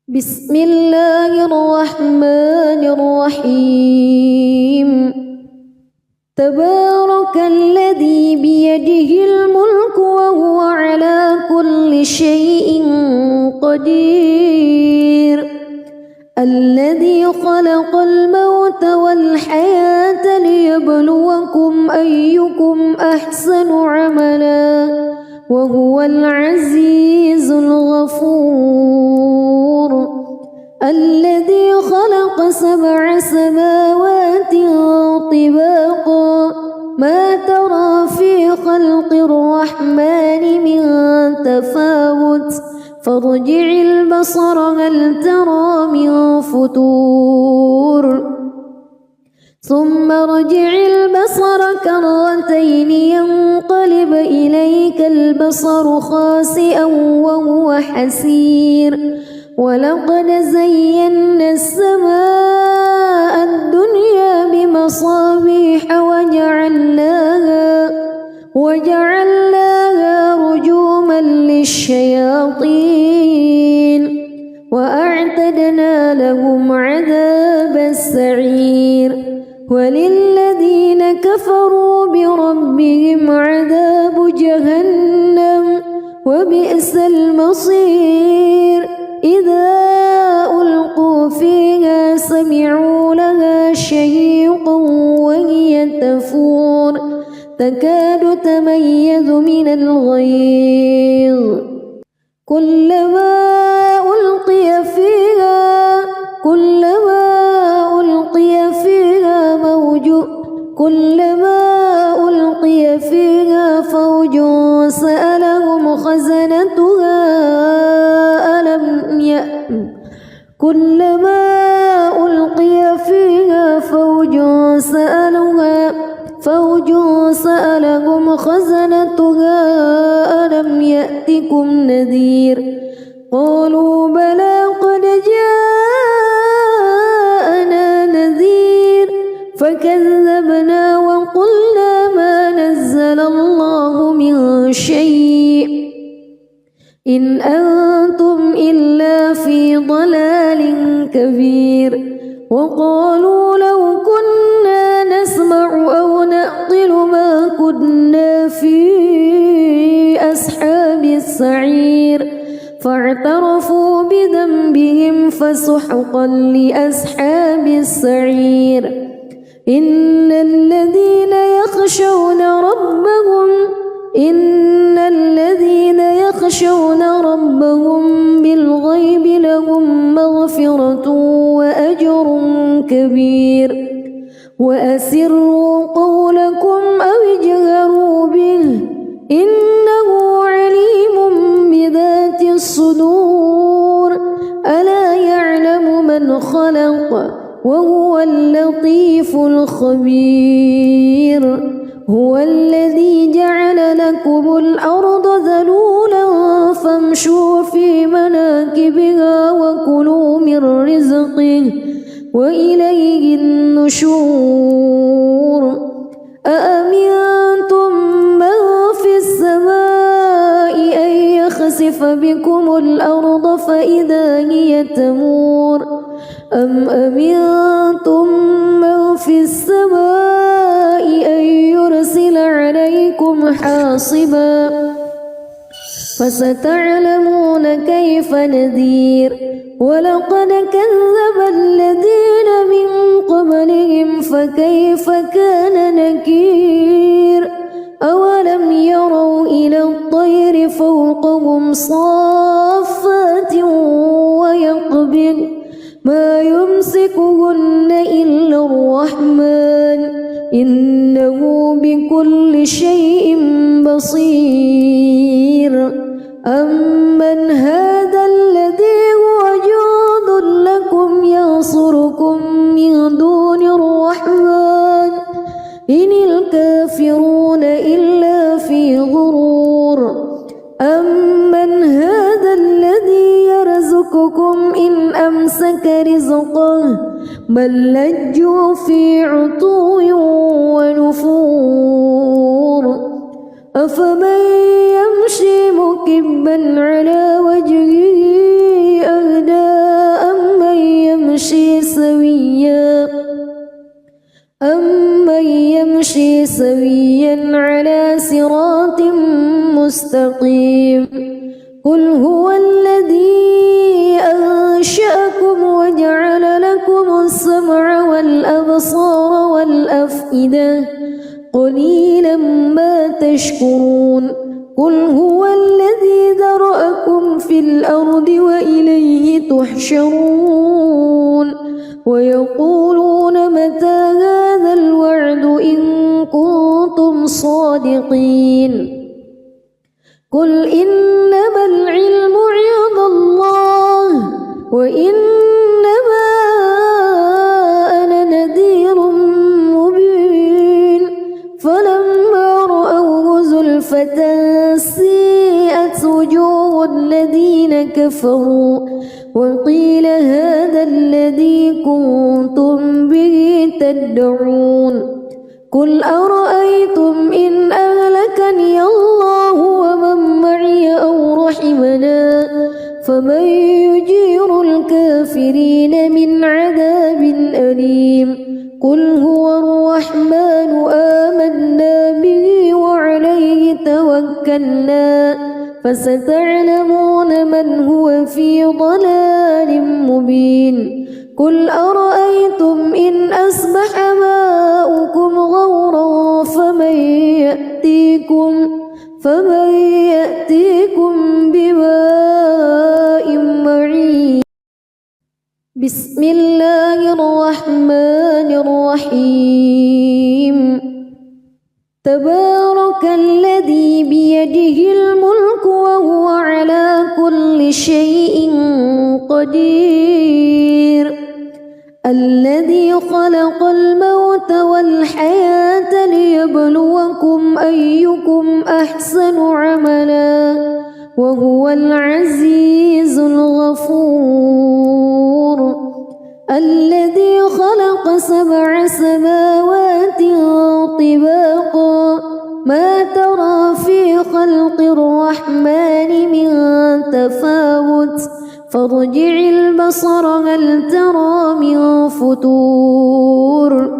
بسم الله الرحمن الرحيم تبارك الذي بيده الملك وهو على كل شيء قدير الذي خلق الموت والحياة ليبلوكم أيكم أحسن عملا وهو العزيز الغفور الذي خلق 7 سماوات طباقا ما ترى في خلق الرحمن من تفاوت فارجع البصر هل ترى من فتور ثم ارجع البصر كرتين ينقلب إليك البصر خاسئا وهو حسير ولقد زينا السماء الدنيا بمصابيح وجعلناها رجوما للشياطين وأعتدنا لهم عذاب السعير وللذين كفروا بربهم عذاب جهنم وبئس المصير إذا ألقوا فيها سمعوا لها شهيقا وهي تفور تكاد تميز من الغيظ كلما ألقي فيها فوج سألهم خزنتها ألم يأتكم نذير قالوا بلى قد جاءنا نذير فكذبنا وقلنا ما نزل الله من شيء إن أنتم إلا في ضلال كبير وقالوا لو كنا نسمع أو نعقل ما كنا في أصحاب السعير فاعترفوا بذنبهم فسحقا لأصحاب السعير إن الذين يخشون ربهم بالغيب لهم مغفرة وأجر كبير وأسروا قولكم أو اجهروا به إنه عليم بذات الصدور ألا يعلم من خلق وهو اللطيف الخبير هو الذي جعل لكم الأرض ذلولا فامشوا في مناكبها وكلوا من رزقه وإليه النشور أأمنتم من في السماء أن يخسف بكم الأرض فإذا هي تمور أم أمنتم من في السماء أن يرسل عليكم حاصبا فستعلمون كيف نذير ولقد كذب الذين من قبلهم فكيف كان نكير أولم يروا إلى الطير فوقهم صافات ويقبض ما يمسكهن إلا الرحمن إنه بكل شيء بصير أمن هذا الذي هو جند لكم ينصركم من دون الرحمن إن الكافرون إلا في غرور أمن هذا الذي يرزقكم إن أمسك رزقه بل لجوا في عتو ونفور أفمن يمشي مكبا على وجهه أهدى سويا على صراط مستقيم قل هو الذي أنشأكم وجعل لكم السمع والأبصار والأفئدة قليلا ما تشكرون قل هو الذي ذرأكم في الأرض وإليه تحشرون ويقولون متى هذا الوعد إن كنتم صادقين قل إنما العلم عند الله وإنما أنا نذير مبين فلما رأوه زلفة سيئت وجوه الذين كفروا وقيل هذا الذي كنتم به تدعون قل أرأيتم إن أهلكني الله ومن معي أو رحمنا فمن يجير الكافرين من عذاب أليم قل هو الرحمن آمنا به وعليه توكلنا فستعلمون من هو في ضلال مبين قل أرأيتم إن أصبح ماؤكم غورا فمن يأتيكم بماء معين بسم الله الرحمن الرحيم تبارك الذي بيده الملك وهو على كل شيء قدير الذي خلق الموت والحياة ليبلوكم أيكم أحسن عملا وهو العزيز الغفور الذي خلق 7 سماوات طباقا ما ترى في خلق الرحمن من تفاوت فارجع البصر هل ترى من فتور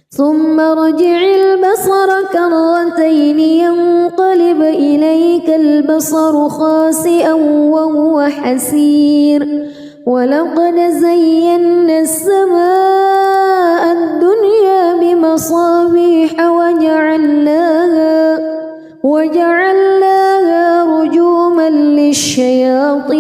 ثم ارجع البصر كرتين ينقلب إليك البصر خاسئا وهو حسير ولقد زينا السماء الدنيا بمصابيح وجعلناها رجوما للشياطين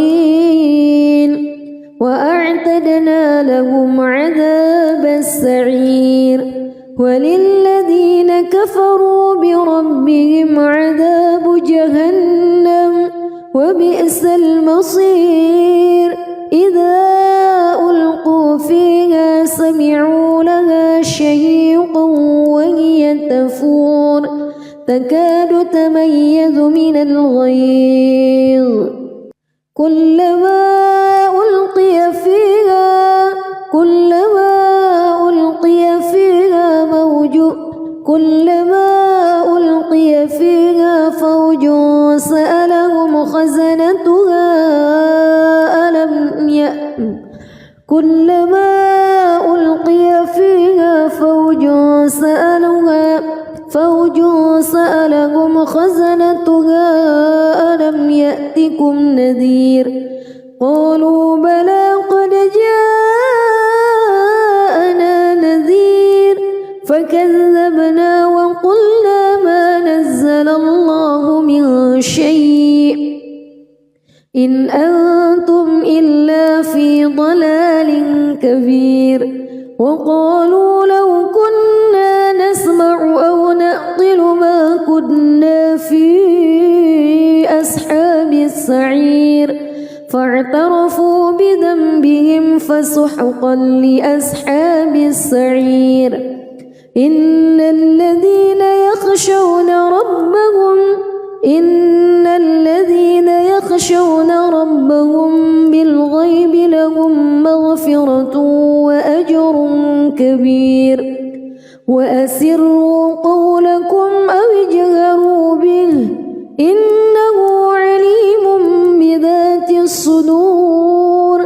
وأعتدنا لهم عذاب السعير وللذين كفروا بربهم عذاب جهنم وبئس المصير إذا ألقوا فيها سمعوا لها شهيقا وهي تفور تكاد تميز من الغيظ كلما ألقي فيها فوج سألهم خزنتها ألم يأتكم نذير قالوا بلى قد جاءنا نذير فكذبنا وقلنا ما نزل الله من شيء إن أنتم إلا في ضلال كبير وقالوا لو كنا نسمع أو نعقل ما كنا في أصحاب السعير فاعترفوا بذنبهم فسحقا لأصحاب السعير إن الذين يخشون ربهم بالغيب لهم مغفرة وأجر كبير وأسروا قولكم أو اجهروا به إنه عليم بذات الصدور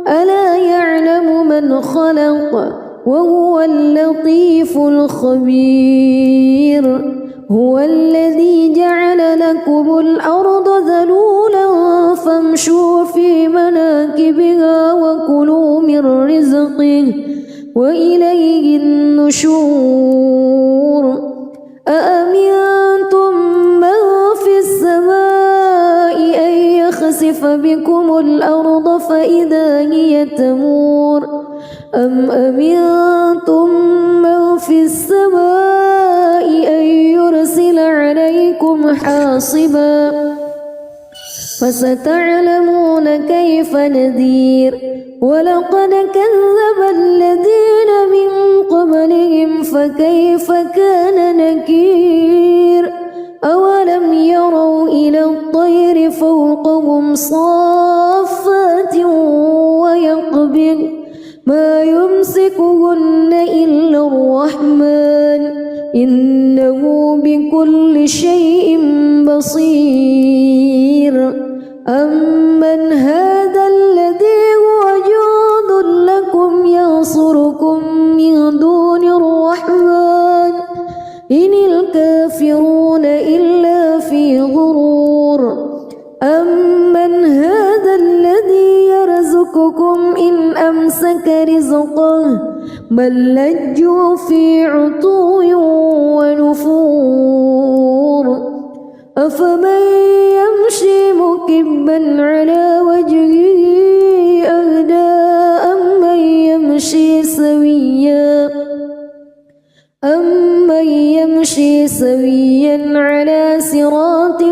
ألا يعلم من خلق وهو اللطيف الخبير هو الذي جعل لكم الأرض ذلولا فامشوا في مناكبها وكلوا من رزقه وإليه النشور أأمنتم من في السماء أن يخسف بكم الأرض فإذا هي تمور أم أمنتم من في السماء أن يرسل عليكم حاصبا فستعلمون كيف نذير ولقد كذب الذين من قبلهم فكيف كان نكير أولم يروا إلى الطير فوقهم صافات ويقبض ما يمسكهن إلا الرحمن إنه بكل شيء بصير أمن هذا الذي هو جند لكم ينصركم من دون الرحمن إن الكافرون إلا في غرور أمن هذا الذي يرزقكم إن أمسك رزقه بل لجوا في عتو ونفور أفمن يمشي مكبا على وجهه أهدى أمن يمشي سويا على صراط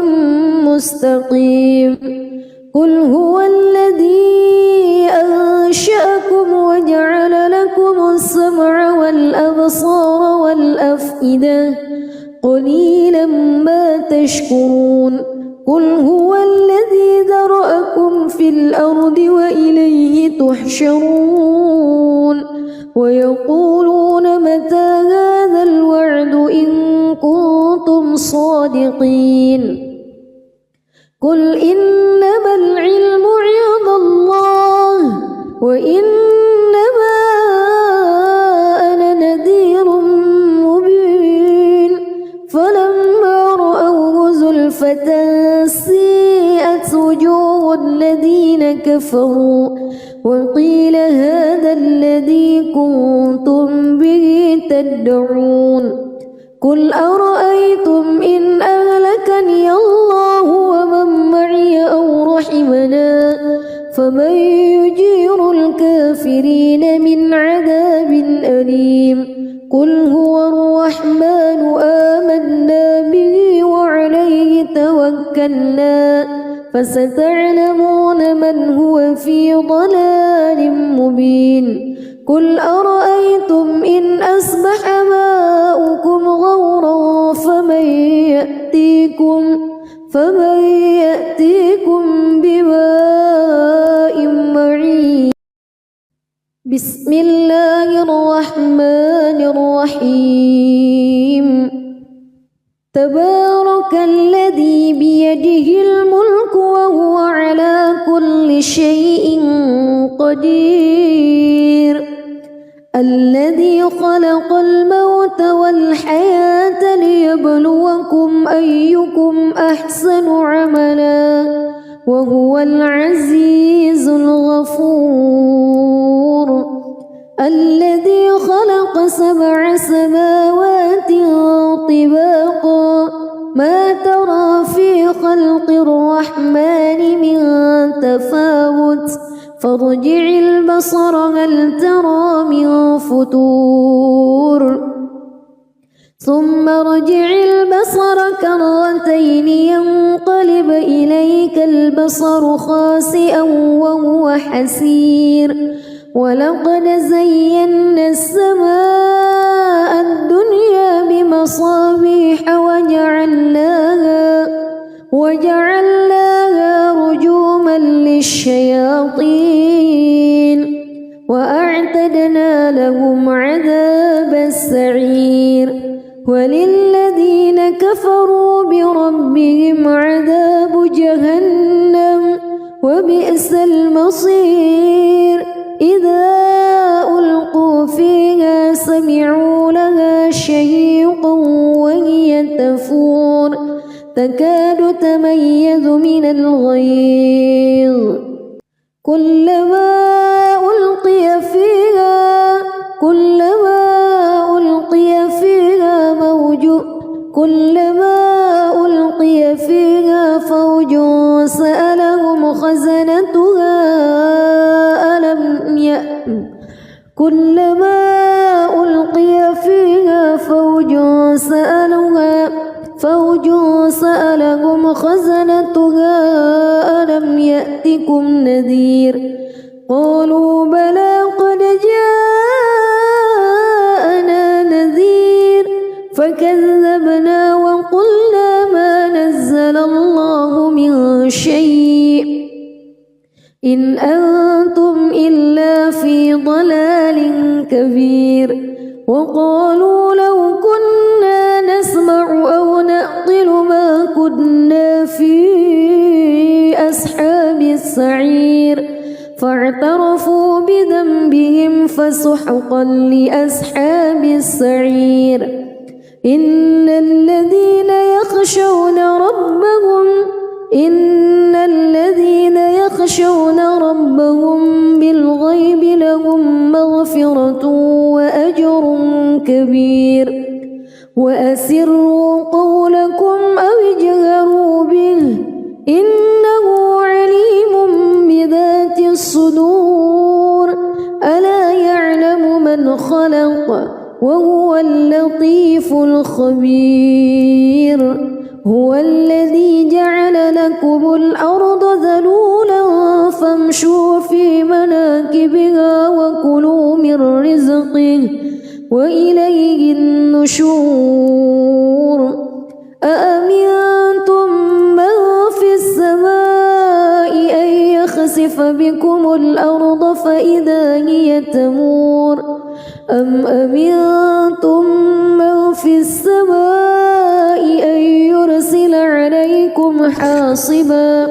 مستقيم قل هو الذي أنشأكم وجعل لكم السمع والأبصار والأفئدة قليلا ما تشكرون قل هو الذي ذرأكم في الأرض وإليه تحشرون ويقولون متى هذا الوعد إن كنتم صادقين قل إنما العلم عند الله وإنما أنا نذير مبين فلما رأوه زلفة سيئت وجوه الذين كفروا وقيل هذا الذي كنتم به تدعون قل أرأيتم إن أهلكني الله ومن معي أو رحمنا فمن يجير الكافرين من عذاب أليم قل هو الرحمن آمنا به وعليه توكلنا فستعلمون من هو في ضلال مبين قل أرأيتم إن أصبح ماؤكم غورا فمن يأتيكم بماء معين بسم الله الرحمن الرحيم تبارك الذي بيده الملك وهو على كل شيء قدير الذي خلق الموت والحياة ليبلوكم أيكم أحسن عملا وهو العزيز الغفور الذي خلق 7 سماوات طباقا ما ترى في خلق الرحمن من تفاوت فارجع البصر هل ترى من فطور ثم ارجع البصر كرتين ينقلب إليك البصر خاسئا وهو حسير ولقد زينا السماء الدنيا بمصابيح وجعلناها رجوما للشياطين وأعتدنا لهم عذاب السعير وللذين كفروا بربهم عذاب جهنم وبئس المصير إذا ألقوا فيها تكاد تميز من الغيظ كلما ألقي فيها فوج سألهم خزنتها ألم يأتكم نذير قالوا بلى قد جاءنا نذير فكذبنا وقلنا ما نزل الله من شيء إن أنتم إلا في ضلال كبير وقالوا لو كنا نسمع أو نعقل ما كنا في أصحاب السعير فاعترفوا بذنبهم فسحقا لأصحاب السعير إن الذين يخشون ربهم بالغيب لهم مغفرة وأجر كبير وأسروا قولكم أو اجهروا به إنه عليم بذات الصدور ألا يعلم من خلق وهو اللطيف الخبير هو الذي جعل لكم الأرض ذلولا فامشوا في مناكبها وكلوا من رزقه وإليه النشور أأمنتم من في السماء أن يخسف بكم الأرض فإذا هي تمور أم أمنتم من في السماء أن يرسل عليكم حاصبا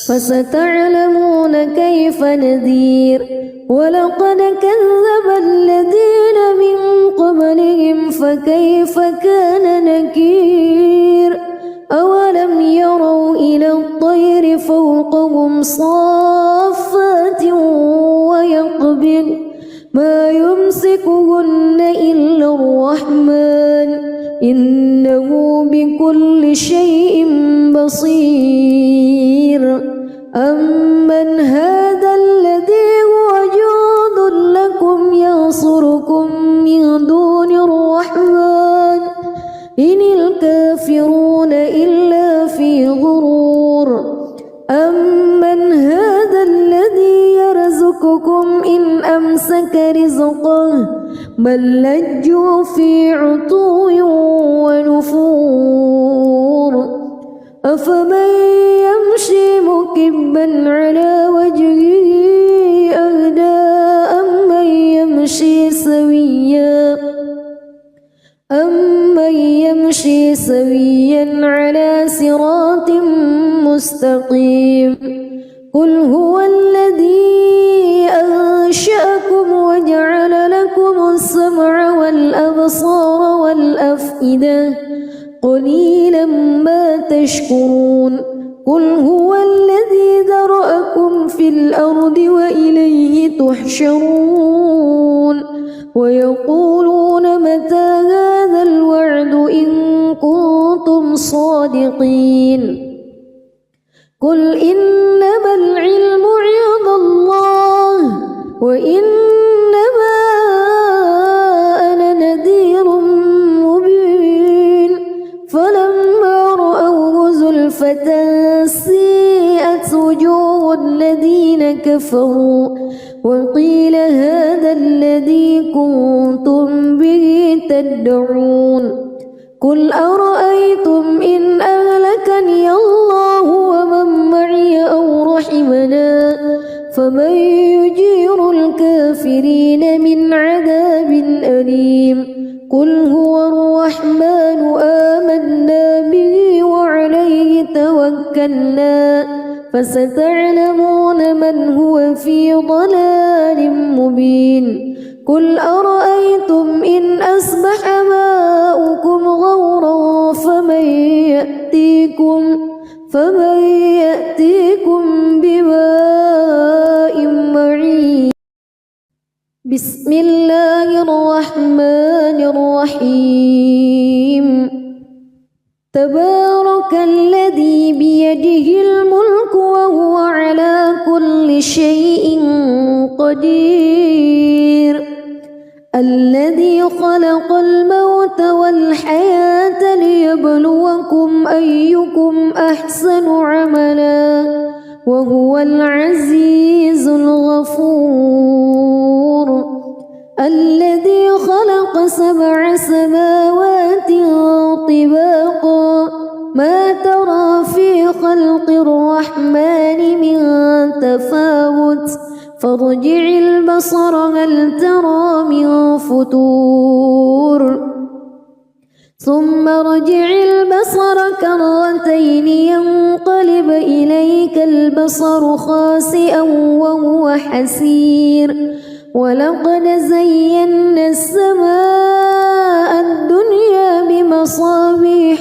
فستعلمون كيف نذير ولقد كذب الذين من قبلهم فكيف كان نكير أولم يروا إلى الطير فوقهم صافات ويقبض ما يمسكهن إلا الرحمن إنه بكل شيء بصير أمن هذا الذي هو جند لكم ينصركم من دون الرحمن إن الكافرون إلا في غرور أمن هذا الذي يرزقكم إن أمسك رزقه بل لجوا في عتو ونفور أفمن يمشي مكبا على وجهه أهدى أمن يمشي سويا على صراط مستقيم قل هو الذي أنشأكم وجعل لكم السمع والأبصار والأفئدة قليلا ما تشكرون قل هو الذي ذرأكم في الأرض وإليه تحشرون ويقولون متى هذا الوعد إن كنتم صادقين قل إنما العلم عند الله وإنما أنا نذير مبين فلما رأوه زلفة سيئت وجوه الذين كفروا وقيل هذا الذي كنتم به تدعون قل أرأيتم إن أهلكني الله ومن معي أو رحمنا فمن يجير الكافرين من عذاب أليم قل هو الرحمن آمنا به وعليه توكلنا فستعلمون من هو في ضلال مبين قل أرأيتم إن أصبح ماؤكم غورا فمن فمن يأتيكم بماء معين. بسم الله الرحمن الرحيم. تبارك الذي بيده الملك وهو على كل شيء قدير. الذي خلق الموت والحياة ليبلوكم أيكم أحسن عملا وهو العزيز الغفور. الذي خلق 7 سماوات طباقا ما ترى في خلق الرحمن من تفاوت فارجع البصر هل ترى من فتور ثم ارجع البصر كرتين ينقلب إليك البصر خاسئا وهو حسير. ولقد زينا السماء الدنيا بمصابيح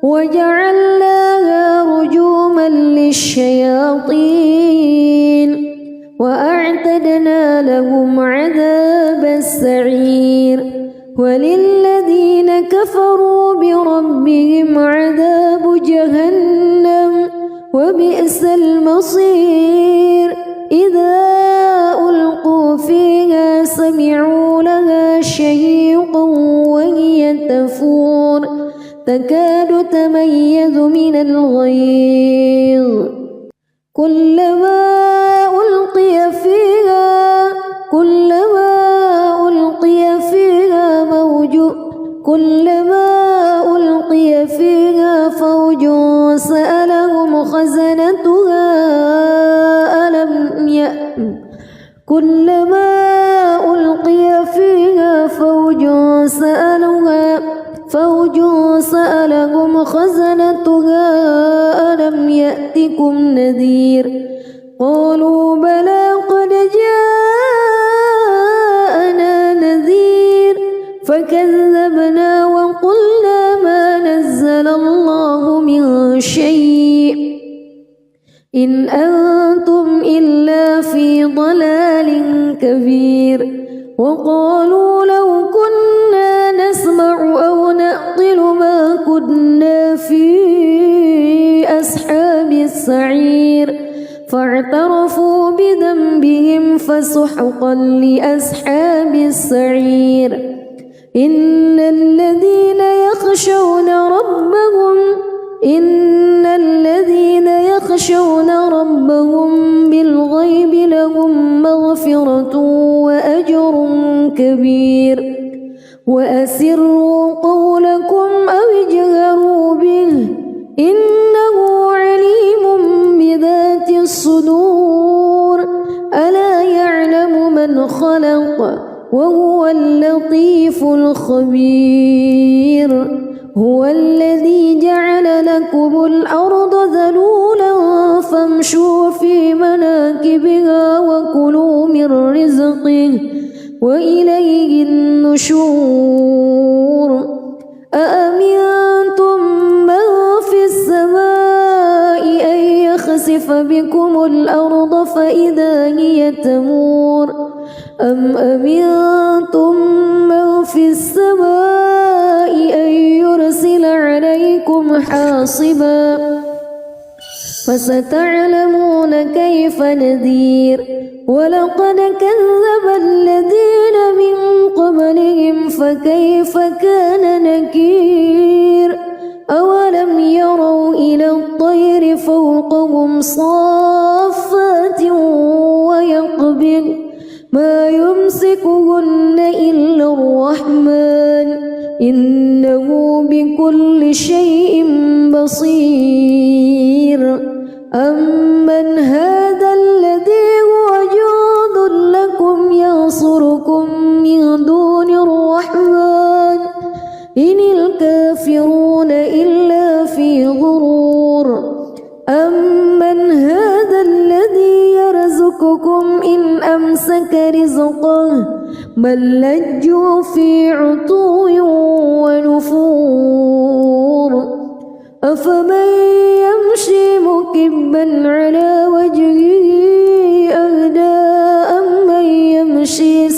وجعلناها رجوما للشياطين وأعتدنا لهم عذاب السعير. وللذين كفروا بربهم عذاب جهنم وبئس المصير. إذا ألقوا فيها سمعوا لها شهيقا وهي تفور تكاد تميز من الغيظ. كلما ألقي فيها فوج سألهم خزنتها ألم يأتكم نذير. قالوا بلى قد جاءنا نذير فكذبنا وقلنا ما نزل الله من شيء إن أنتم إلا في ضلال كبير. وقالوا لو كنا نسمع أو نعقل ما كنا في أصحاب السعير فاعترفوا بذنبهم فسحقا لأصحاب السعير. إن الذين يخشون ربهم بالغيب لهم مغفرة وأجر كبير. وأسروا قولكم أو اجهروا به إنه عليم بذات الصدور. ألا يعلم من خلق وهو اللطيف الخبير. هو الذي جعل لكم الأرض ذلولا فامشوا في مناكبها وكلوا من رزقه وإليه النشور. أأمنتم من في السماء أن يخسف بكم الأرض فإذا هي تمور أم أمنتم من في السماء أن يرسل عليكم حاصبا فستعلمون كيف نذير. ولقد كذب الذين من قبلهم فكيف كان نكير. أولم يروا إلى الطير فوقهم صافات ويقبض ما يمسكهن إلا الرحمن إنه بكل شيء بصير. أمن هذا الذي هو جند لكم ينصركم من دون الرحمن إن الكافرون إلا في غرور. أمن هذا الذي يرزقكم إن أمسك رزقه بل لجوا في عتو ونفور أفمن يمشي مكبا على وجهه أهدى أمن يمشي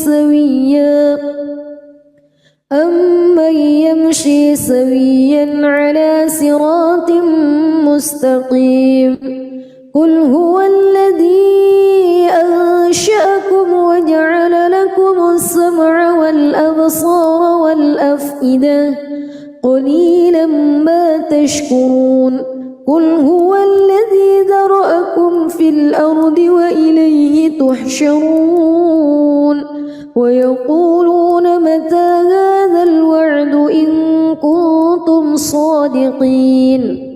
سويا على صراط مستقيم قل هو الذي أنشأكم وجعل لكم السمع والأبصار والأفئدة قليلا ما تشكرون قل هو الذي ذرأكم في الأرض وإليه تحشرون ويقولون متى هذا الوعد إن كنتم صادقين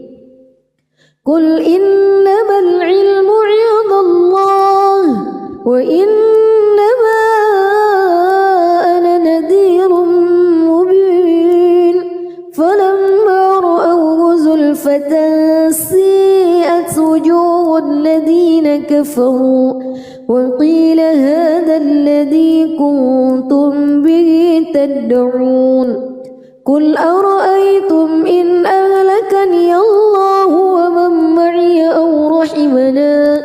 قل إنما العلم عند الله وإنما أنا نذير مبين فلما رأوه زلفة سيئت وجوه الذين كفروا وقيل هذا الذي كنتم به تدعون قل أرأيتم إن أهلكني الله ومن معي أو رحمنا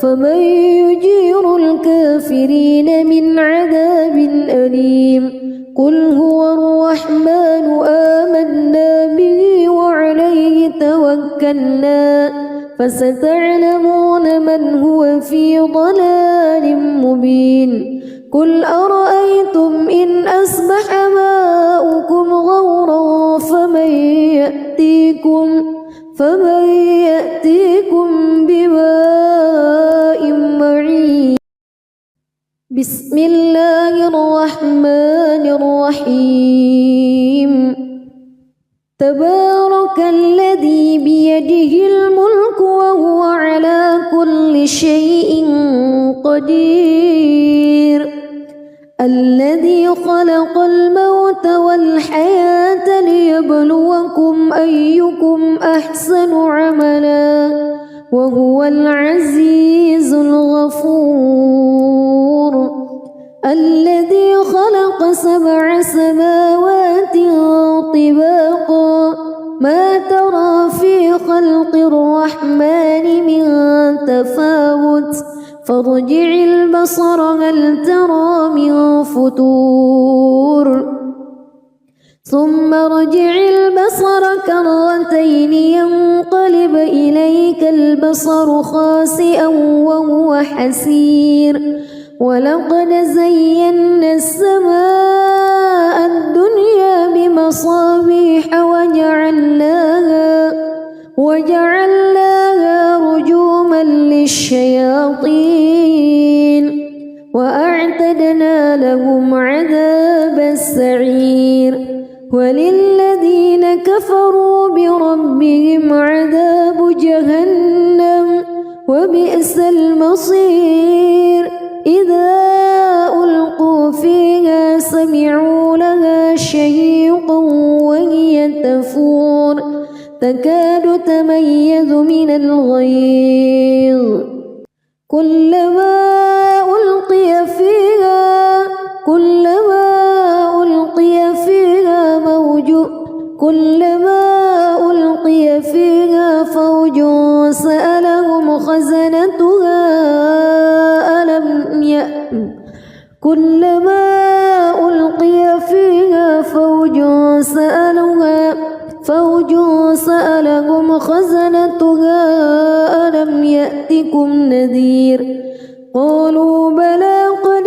فمن يجير الكافرين من عذاب أليم قل هو الرحمن آمنا به وعليه توكلنا فستعلمون من هو في ضلال مبين قل أرأيتم إن أصبح ماؤكم غورا فمن يأتيكم بماء معين بسم الله الرحمن الرحيم تبارك الذي بيده الملك وهو على كل شيء قدير الذي خلق الموت والحياة ليبلوكم أيكم أحسن عملا وهو العزيز الغفور الذي خلق 7 سماوات طباقا ما ترى في خلق الرحمن من تفاوت فارجع البصر هل ترى من فتور ثم ارجع البصر كرتين ينقلب إليك البصر خاسئا وهو حسير ولقد زينا السماء الدنيا بمصابيح وجعلناها رجوما للشياطين وأعتدنا لهم عذاب السعير وللذين كفروا بربهم عذاب جهنم وبئس المصير إذا ألقوا فيها سمعوا لها شهيقا وهي تفور تكاد تميز من الغيظ كلما ألقي فيها فوج سألهم خزنتها كلما ألقي فيها فوج سألهم خزنتها ألم يأتكم نذير قالوا بلى قد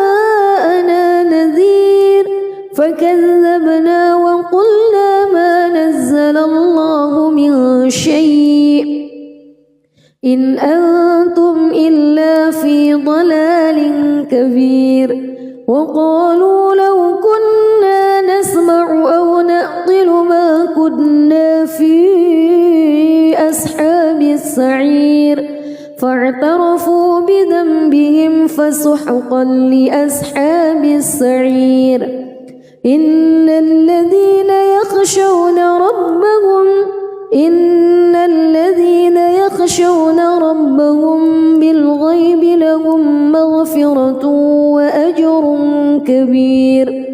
جاءنا نذير فكذبنا وقلنا ما نزل الله من شيء إن أنتم إلا في ضلال كبير وقالوا لو كنا نسمع أو نعقل ما كنا في أصحاب السعير فاعترفوا بذنبهم فسحقا لأصحاب السعير إن الذين يخشون ربهم بالغيب لهم مغفرة أجر كبير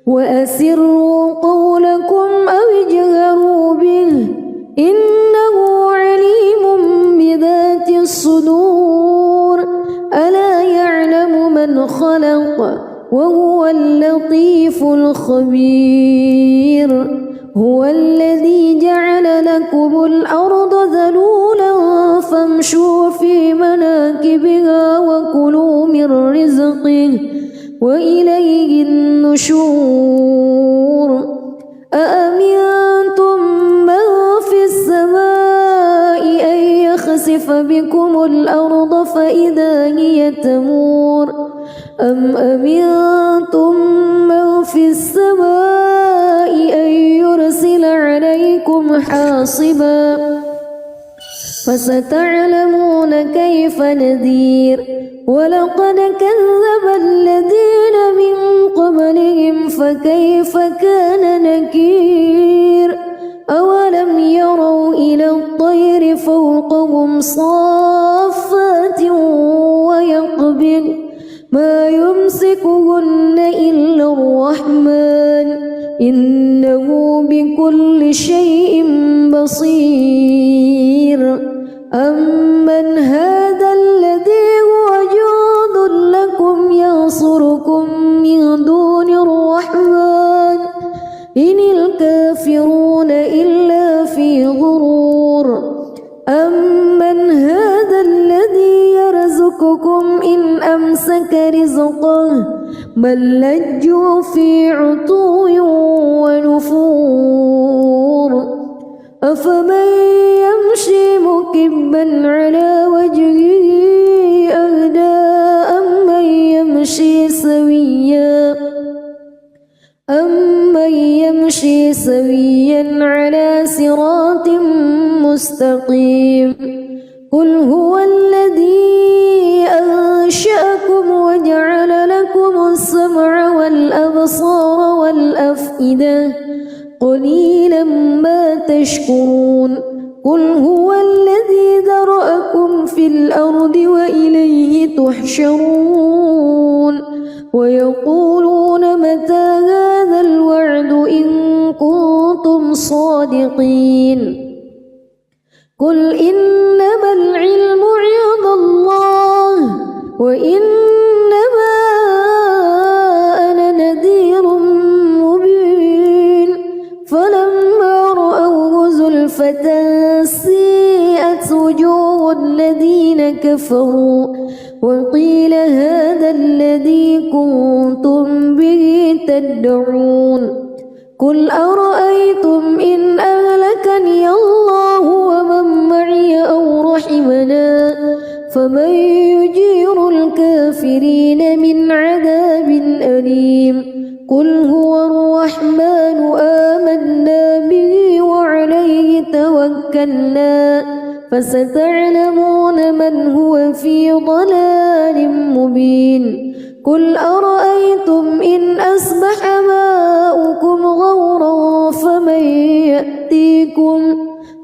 وأسروا قولكم أو اجهروا به إنه عليم بذات الصدور ألا يعلم من خلق وهو اللطيف الخبير هو الذي جعل لكم الأرض ذلولا فامشوا في مناكبها وكلوا من رزقه وإليه النشور أأمنتم من في السماء أن يخسف بكم الأرض فإذا هي تمور أم أمنتم من في السماء أن يرسل عليكم حاصبا فستعلمون كيف نذير ولقد كذب الذين من قبلهم فكيف كان نكير أولم يروا إلى الطير فوقهم صافات ويقبض ما يمسكهن إلا الرحمن إنه بكل شيء بصير أمن هذا الذي هو جند لكم ينصركم من دون الرحمن إن الكافرون إلا في غرور أمن هذا الذي يرزقكم إن أمسك رزقه بل لجوا في عتو ونفور أفمن يمشي مكبا على وجهه أهدى أمن يمشي سويا على صراط مستقيم قل هو الذي أنشأكم وجعل لكم السمع والأبصار والأفئدة قليلا ما تشكرون قل هو الذي ذرأكم في الأرض وإليه تحشرون ويقولون متى هذا الوعد إن كنتم صادقين قل إنما العلم عند الله وإنما أنا نذير مبين فلما رأوه زلفة سيئت وجوه الذين كفروا وقيل هذا الذي كنتم به تدعون قل أرأيتم إن أهلكني الله ومن معي أو رحمنا فمن يجير الكافرين من عذاب أليم قل هو الرحمن آمنا به وعليه توكلنا فستعلمون من هو في ضلال مبين قل أرأيتم إن أصبح ماؤكم غورا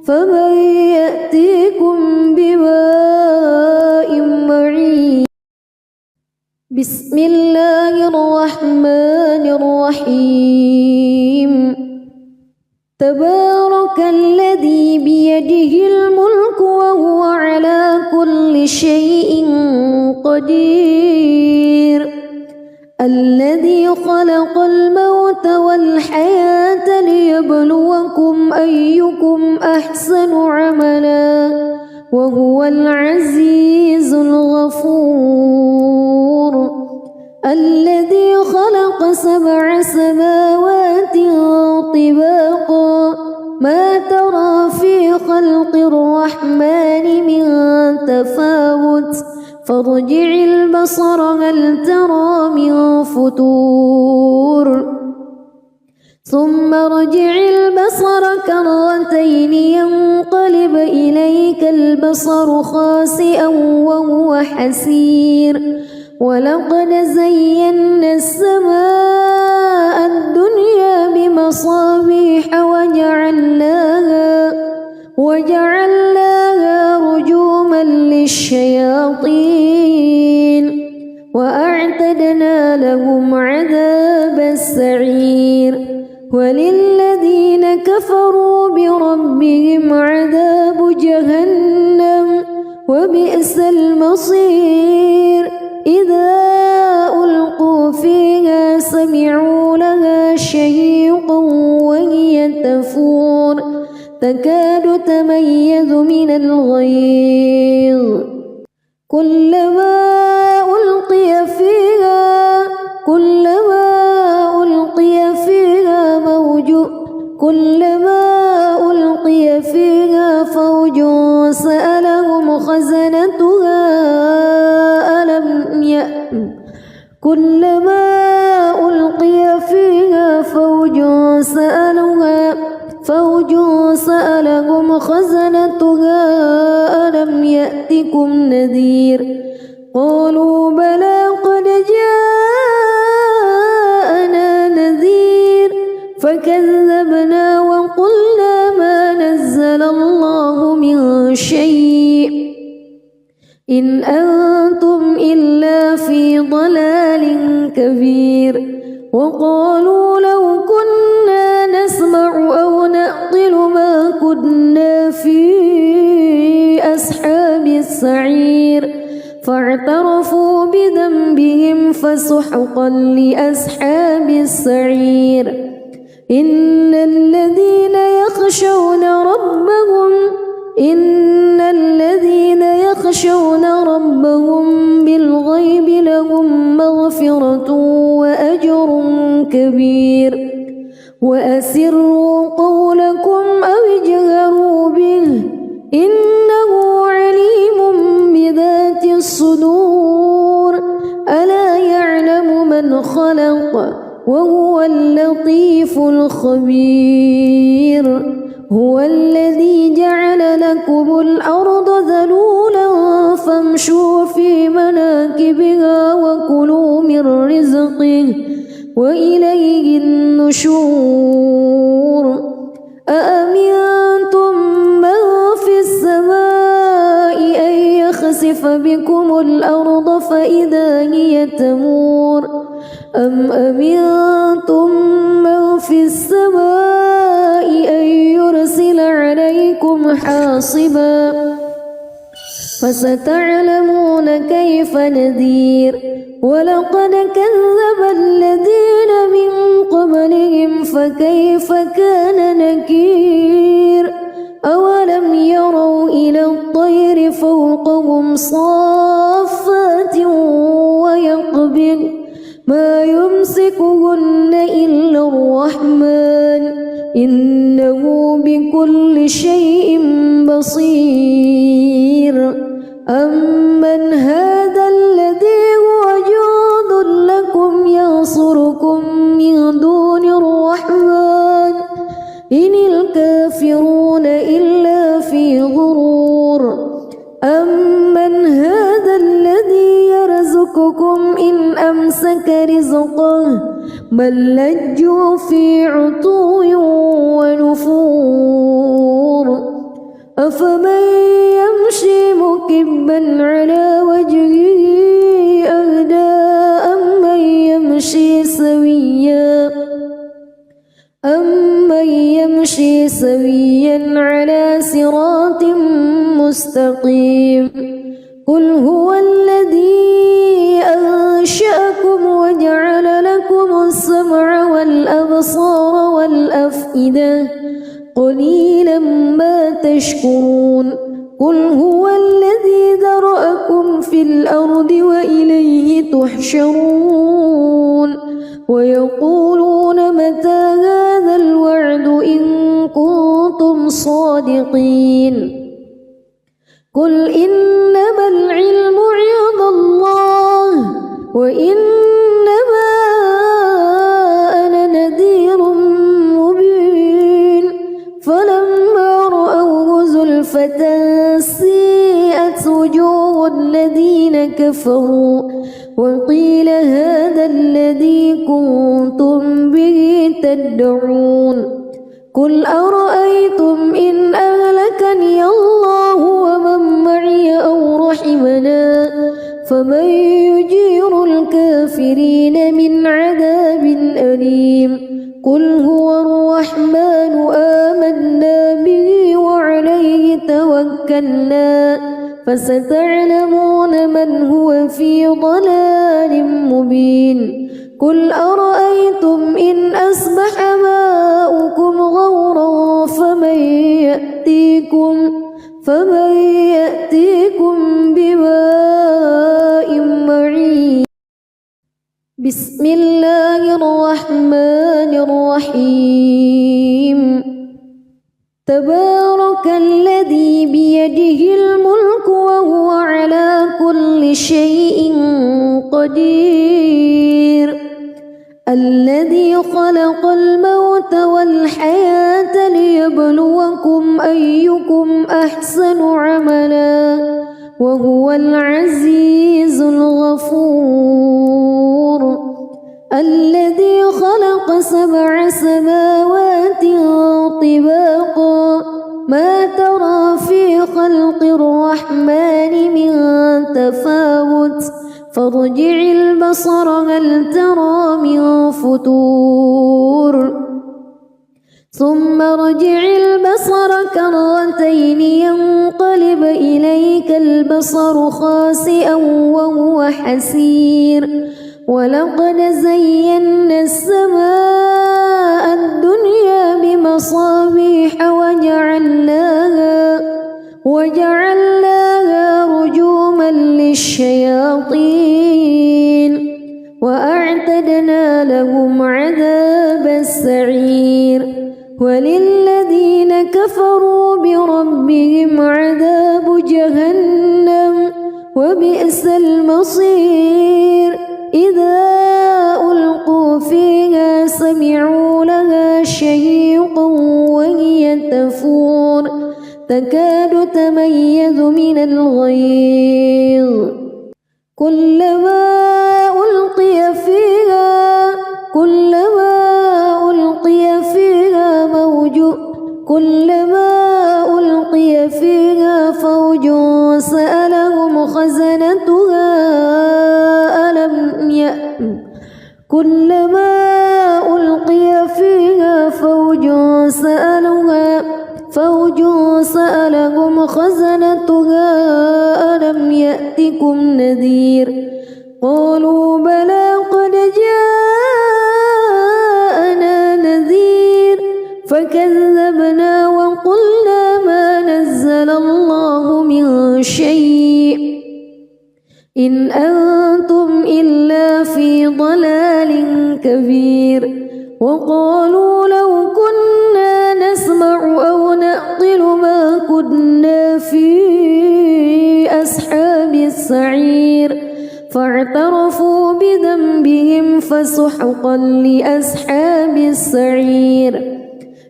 فمن يأتيكم بماء معين بسم الله الرحمن الرحيم تبارك الذي بيده الملك وهو على كل شيء قدير الذي خلق الموت والحياة ليبلوكم أيكم أحسن عملا وهو العزيز الغفور الذي خلق 7 سماوات طباقا ما ترى في خلق الرحمن من تفاوت فارجع البصر هل ترى من فتور ثم ارجع البصر كرتين ينقلب إليك البصر خاسئا وهو حسير ولقد زينا السماء الدنيا بمصابيح وجعلناها رجوما للشياطين وأعتدنا لهم عذاب السعير وللذين كفروا بربهم عذاب جهنم وبئس المصير إذا ألقوا فيها سمعوا لها شهيقا وهي تفور تكاد تميز من الغيظ كلما ألقي فيها فوج سألهم خزنتها ألم يأتكم نذير قالوا بلى قد جاءنا نذير فكذبنا وقلنا ما نزل الله من شيء إن أنتم إلا في ضلال كبير وقالوا لو كنا نسمع أو نعقل ما كنا في أصحاب السعير فاعترفوا بذنبهم فسحقا لأصحاب السعير إن الذين يخشون ربهم بالغيب لهم مغفرة وأجر كبير وأسروا قولكم أو اجهروا به إنه عليم بذات الصدور ألا يعلم من خلق وهو اللطيف الخبير هو الذي جعل لكم الأرض ذلولا فامشوا في مناكبها وكلوا من رزقه وإليه النشور أأمنتم من في السماء أن يخسف بكم الأرض فإذا هي تمور أم أمنتم من في السماء أن يرسل عليكم حاصبا فستعلمون كيف نذير ولقد كذب الذين من قبلهم فكيف كان نكير أولم يروا إلى الطير فوقهم صافات ويقبض ما يمسكهن إلا الرحمن إنه بكل شيء بصير أمن هذا الذي هو جند لكم ينصركم من دون الرحمن إن الكافرون إلا في غرور أمن هذا الذي يرزقكم إن أمسك رزقه بل لجوا في عتو ونفور أفمن يمشي مكبا على وجهه أهدى أمن يمشي سويا على صراط مستقيم قل هو الذي أنشأكم وجعل لكم السمع والأبصار والأفئدة قليلا ما تشكرون قل هو الذي ذرأكم في الأرض وإليه تحشرون ويقولون متى هذا الوعد إن كنتم صادقين قل إنما العلم عند الله وإنما أنا نذير مبين فلما رأوه زلفة سيئت وجوه الذين كفروا وقيل هذا الذي كنتم به تدعون قل أرأيتم إن أهلكني الله ومن معي أو رحمنا فمن يجير الكافرين كريم قل هو الرحمن آمنا به وعليه توكلنا فستعلمون من هو في ضلال مبين قل أرأيتم إن أصبح ماؤكم غورا فمن يأتيكم بماء معين بسم الله الرحمن الرحيم تبارك الذي بيده الملك وهو على كل شيء قدير الذي خلق الموت والحياة ليبلوكم أيكم أحسن عملا وهو العزيز الغفور الذي خلق 7 سماوات طباقا ما ترى في خلق الرحمن من تفاوت فارجع البصر هل ترى من فطور ثم ارجع البصر كرتين ينقلب إليك البصر خاسئا وهو حسير ولقد زينا السماء الدنيا بمصابيح وجعلناها رجوما للشياطين وأعتدنا لهم عذاب السعير وللذين كفروا بربهم عذاب جهنم وبئس المصير إذا ألقوا فيها سمعوا لها شهيقا وهي تفور تكاد تميز من الغيظ كلما ألقي فيها فوج سألهم خزنتها ألم يأتكم نذير قالوا بلى قد جاءنا نذير فكذبنا وقلنا ما نزل الله من شيء إن أنتم إلا في ضلال كبير وقالوا لو كنا نسمع أو نعقل ما كنا في أصحاب السعير فاعترفوا بذنبهم فسحقا لأصحاب السعير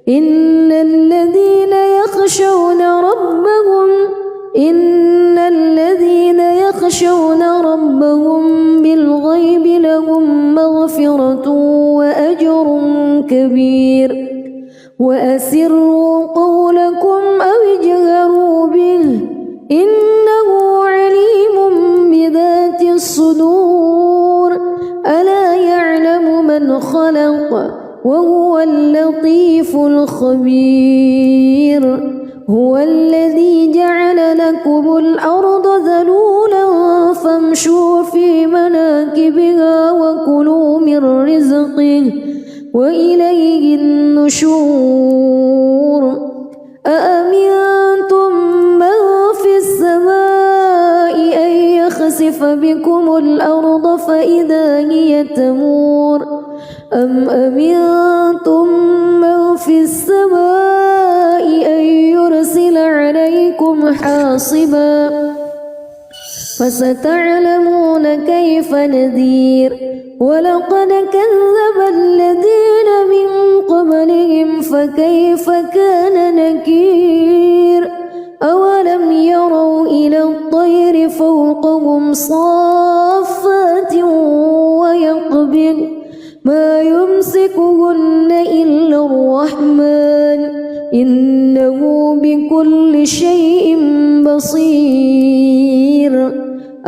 إن الذين يخشون ربهم بالغيب لهم مغفرة وأجر كبير وأسروا قولكم أو اجهروا به إنه عليم بذات الصدور ألا يعلم من خلق وهو اللطيف الخبير هو الذي جعل لكم الأرض ذلولا فامشوا في مناكبها وكلوا من رزقه وإليه النشور أأمنتم من في السماء أن يخسف بكم الأرض فإذا هي تمور أم أمنتم من في السماء أن يرسل عليكم حاصبا فستعلمون كيف نذير ولقد كذب الذين من قبلهم فكيف كان نكير أولم يروا إلى الطير فوقهم صافات ويقبض ما يمسكهن إلا الرحمن إنه بكل شيء بصير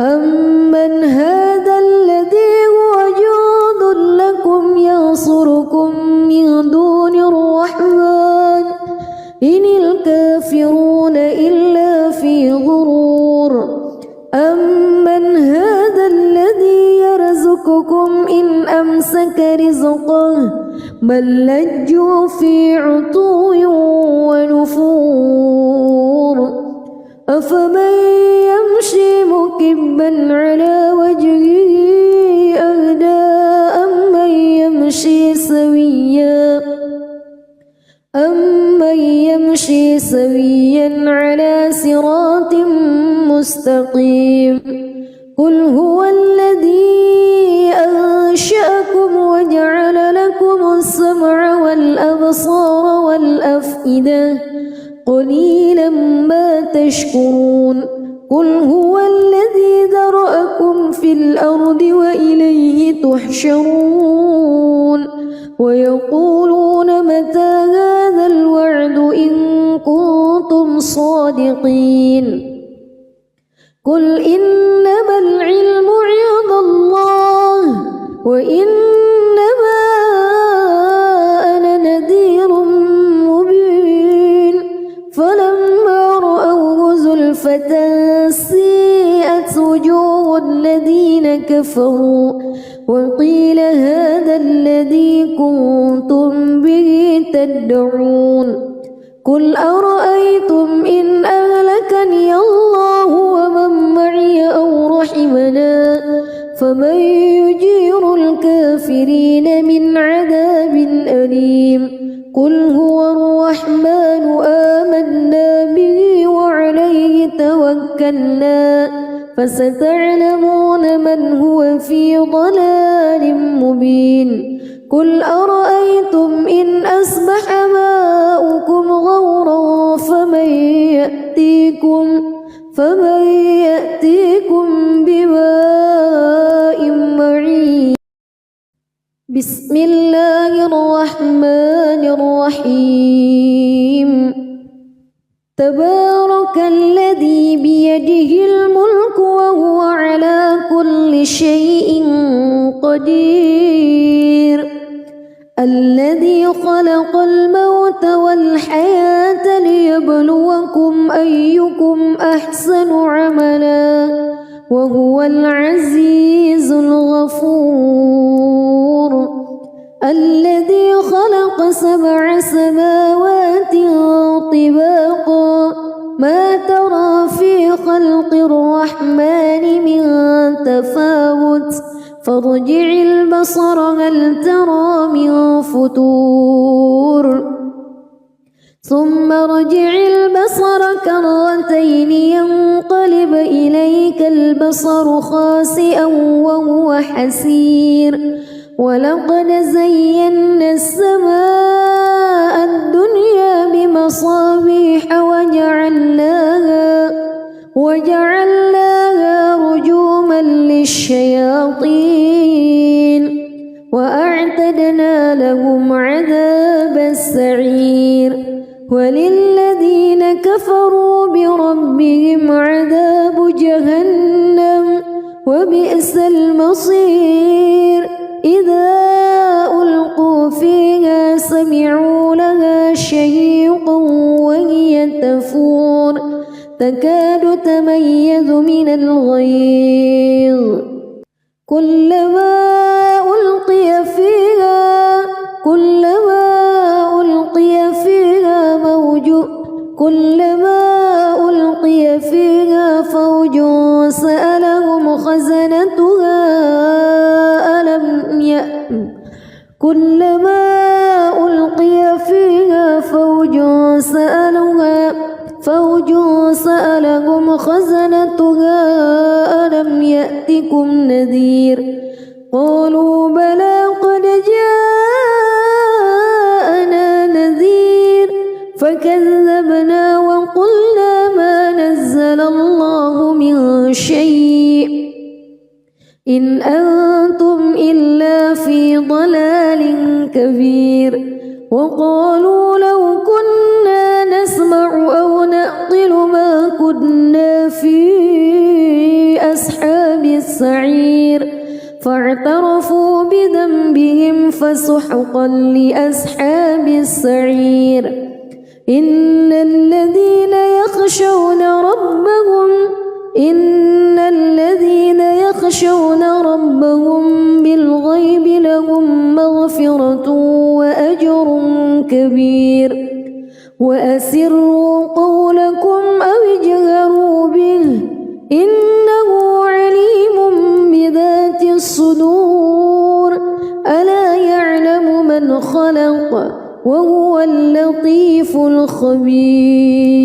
أمن هذا الذي هو جند لكم ينصر بل لجوا في عتو ونفور أفمن يمشي مكبا على وجهه أهدى أمن يمشي سويا على صراط مستقيم قل هو الذي أنشأكم وجعل لكم السمع والأبصار والأفئدة قليلا ما تشكرون قل هو الذي ذرأكم في الأرض وإليه تحشرون ويقولون متى هذا الوعد إن كنتم صادقين قل إنما العلم عند الله وإنما أنا نذير مبين فلما رأوه زلفة سيئت وجوه الذين كفروا وقيل هذا الذي كنتم به تدعون قل أرأيتم إن أهلكني الله ومن معي أو رحمنا فمن يجير الكافرين من عذاب أليم قل هو الرحمن آمنا به وعليه توكلنا فستعلمون من هو في ضلال مبين قل أرأيتم إن أصبح ماؤكم غورا فمن يأتيكم بماء معين بسم الله الرحمن الرحيم تبارك الذي بيده الملك وهو على كل شيء قدير الذي خلق الموت والحياة ليبلوكم أيكم أحسن عملا وهو العزيز الغفور الذي خلق 7 سماوات طباقا ما ترى في خلق الرحمن من تفاوت فارجع البصر هل ترى من فطور ثم ارجع البصر كرتين ينقلب إليك البصر خاسئا وهو حسير ولقد زينا السماء الدنيا بمصابيح وجعلناها رجوما للشياطين وأعتدنا لهم عذاب السعير وللذين كفروا بربهم عذاب جهنم وبئس المصير إذا ألقوا فيها سمعوا لها شهيقا وهي تفور تكاد تميز من الغيظ كلما ألقي فيها فوج سألهم خزنتها كلما ألقي فيها فوج سألهم خزنتها ألم يأتكم نذير قالوا بلى قد جاءنا نذير فكذبنا وقلنا ما نزل الله من شيء إن أنتم إلا في ضلال كبير وقالوا لو كنا نسمع أو نعقل ما كنا في أصحاب السعير فاعترفوا بذنبهم فسحقا لأصحاب السعير إن الذين يخشون ربهم بالغيب لهم مغفرة وأسروا قولكم أو اجهروا به إنه عليم بذات الصدور ألا يعلم من خلق وهو اللطيف الخبير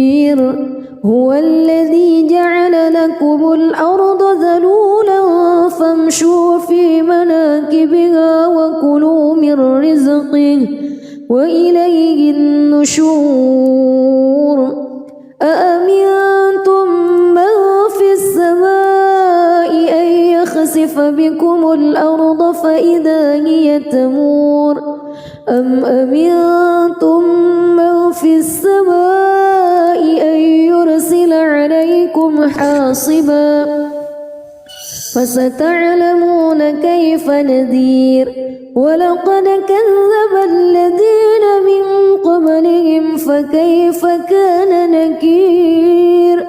هو الذي جعل لكم الأرض ذلولا فامشوا في مناكبها وكلوا من رزقه وإليه النشور أأمنتم من في السماء أن يخسف بكم الأرض فإذا هي تمور أم أمنتم من في السماء أن يرسل عليكم حاصبا فستعلمون كيف نذير ولقد كذب الذين من قبلهم فكيف كان نكير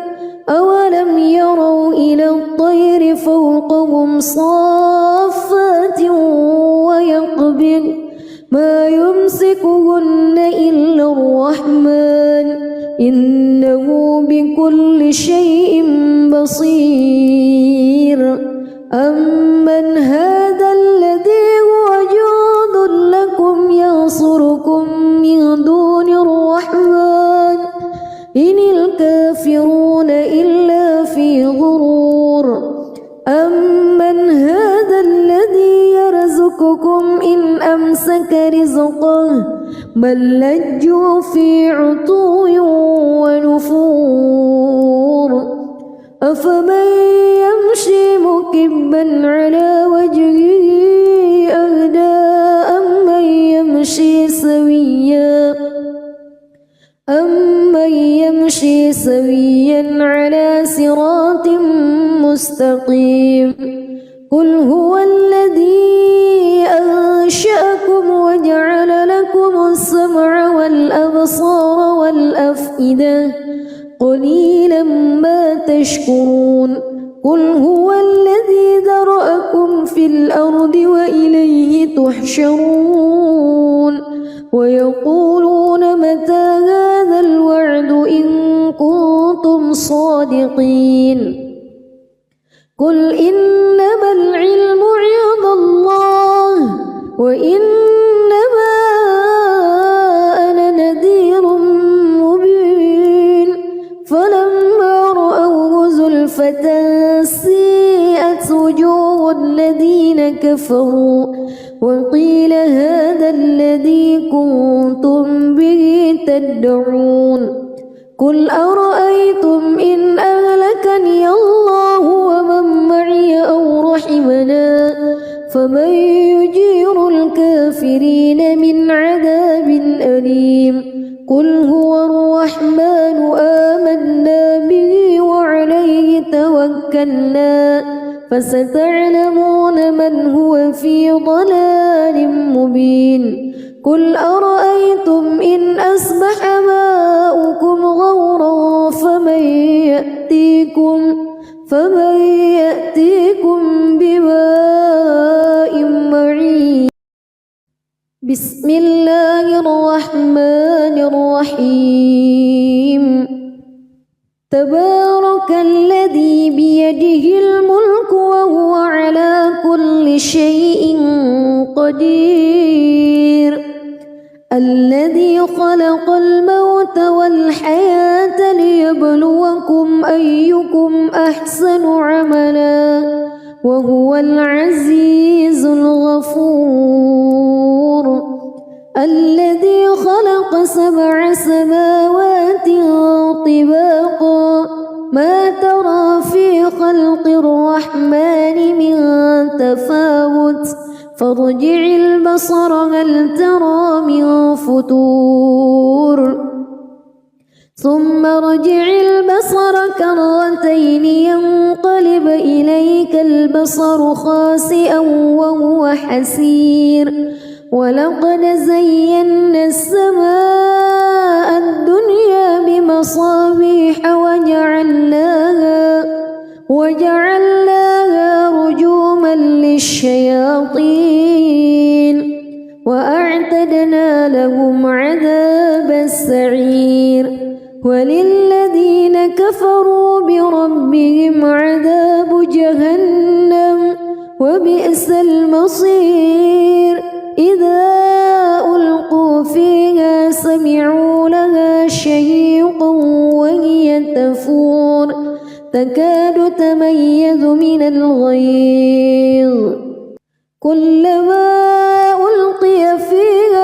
أولم يروا إلى الطير فوقهم صافات ويقبض ما يمسكهن إلا الرحمن إنه بكل شيء بصير أمن هذا الذي هو جند لكم ينصركم من دون الرحمن إن الكافرون إلا في غرور أمن هذا الذي يرزقكم إن أمسك رزقه بل لجوا في عتو ونفور أفمن يمشي مكبا على وجهه أهدى أمن يمشي سويا على صراط مستقيم قل هو الذي أنشأكم وجعل لكم السمع والأبصار والأفئدة قليلا ما تشكرون قل هو الذي ذرأكم في الأرض وإليه تحشرون ويقولون متى هذا الوعد إن كنتم صادقين قل إنما العلم عند الله وإنما أنا نذير مبين فلما رأوه زلفة سيئت وجوه الذين كفروا وقيل هذا الذي كنتم به تدعون قل أرأيتم إن أهلكني الله ومن معي أو رحمنا فمن يجير الكافرين من عذاب أليم قل هو الرحمن آمنا به وعليه توكلنا فستعلمون من هو في ضلال مبين قل أرأيتم إن أصبح ماؤكم غورا فمن يأتيكم بماء معين بسم الله الرحمن الرحيم تبارك الذي بيده الملك وهو على كل شيء قدير الذي خلق الموت والحياة ليبلوكم أيكم أحسن عملا وهو العزيز الغفور الذي خلق 7 سماوات طباقا ما ترى في خلق الرحمن من تفاوت فارجع البصر هل ترى من فتور ثم ارجع البصر كرتين ينقلب إليك البصر خاسئا وهو حسير ولقد زينا السماء الدنيا بمصابيح وجعلناها رجوما للشياطين وأعتدنا لهم عذاب السعير يتميز من الغيظ كلما ألقي فيها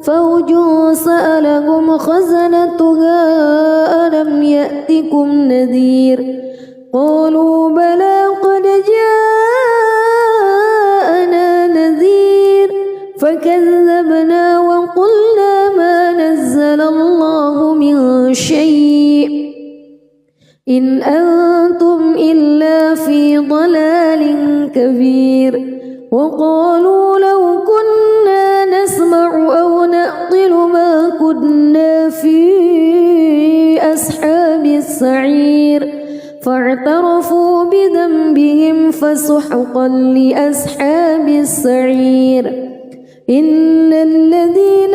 فوج سألهم خزنتها ألم يأتكم نذير قالوا بلى قد جاءنا نذير فكذبنا وقلنا ما نزل الله من شيء إن أنتم إلا في ضلال كبير وقالوا لو كنا نسمع أو نعقل ما كنا في أصحاب السعير فاعترفوا بذنبهم فسحقا لأصحاب السعير إن الذين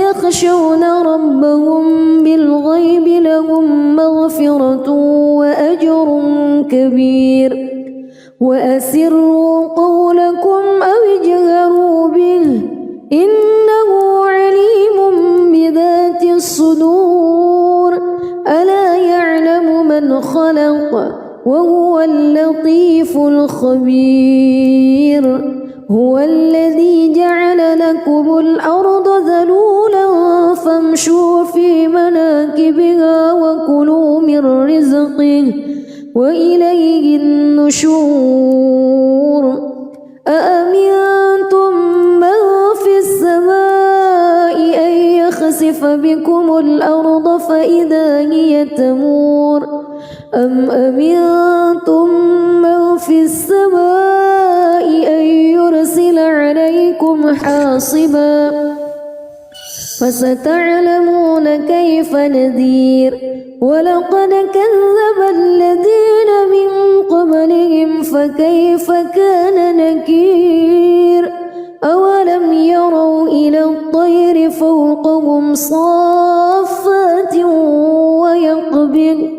يخشون ربهم بالغيب لهم مغفرة وأجر كبير وأسروا قولكم أو اجهروا به إنه عليم بذات الصدور ألا يعلم من خلق وهو اللطيف الخبير هو الذي جعل لكم الأرض ذلولا فامشوا في مناكبها وكلوا من رزقه وإليه النشور أأمنتم من في السماء أن يخسف بكم الأرض فإذا هي تمور أم أمنتم من في السماء أن يرسل عليكم حاصبا فستعلمون كيف نذير ولقد كذب الذين من قبلهم فكيف كان نكير أولم يروا إلى الطير فوقهم صافات ويقبض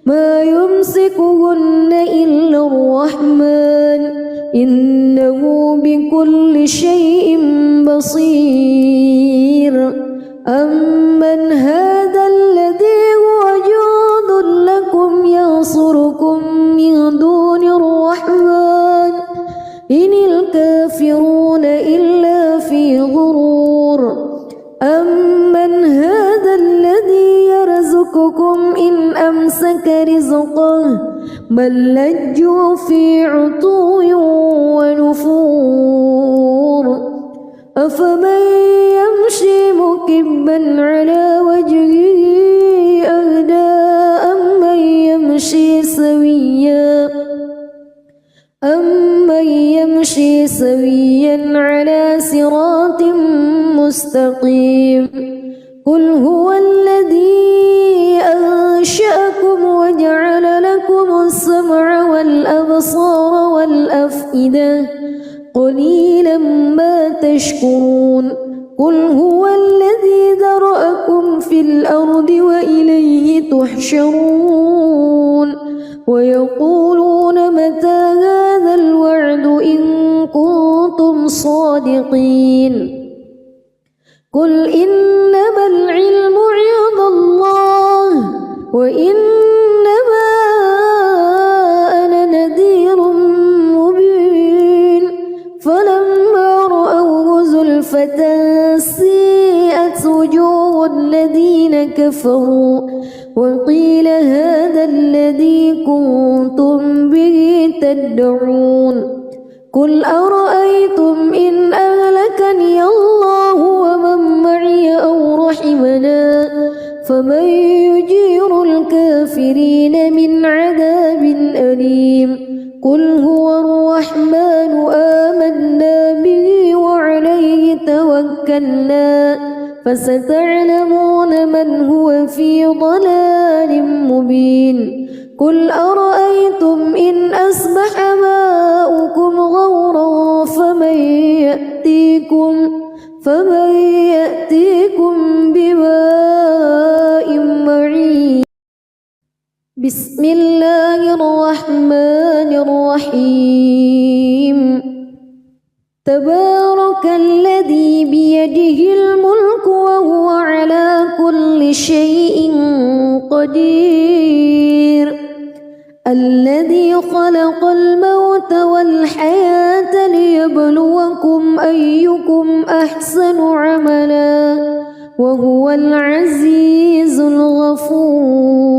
ما يمسكهن إلا الرحمن إنه بكل شيء بصير أمن هذا الذي هو جند لكم ينصركم من دون الرحمن إن الكافرون إلا في غرور أمن هذا الذي يرزقكم إن أمسك رزقه بل لجوا في عتو ونفور أفمن يمشي مكبا على وجهه أهدى أمن يمشي سويا على صراط مستقيم قل هو الذي أنشأكم وجعل لكم السمع والأبصار والأفئدة قليلا ما تشكرون قل هو الذي ذرأكم في الأرض وإليه تحشرون ويقولون متى هذا الوعد إن كنتم صادقين قل إنما العلم عند الله وإنما أنا نذير مبين فلما رأوه زلفة سيئت وجوه الذين كفروا وقيل هذا الذي كنتم به تدعون قل أرأيتم إن أهلكني الله ومن معي أو رحمنا فمن يجير الكافرين من عذاب أليم قل هو الرحمن آمنا به وعليه توكلنا فستعلمون من هو في ضلال مبين قل أرأيتم إن أصبح ماؤكم غورا فمن يأتيكم بماء معين. بسم الله الرحمن الرحيم. تبارك الذي بيده الملك وهو على كل شيء قدير. الذي خلق الموت والحياة ليبلوكم أيكم أحسن عملا وهو العزيز الغفور.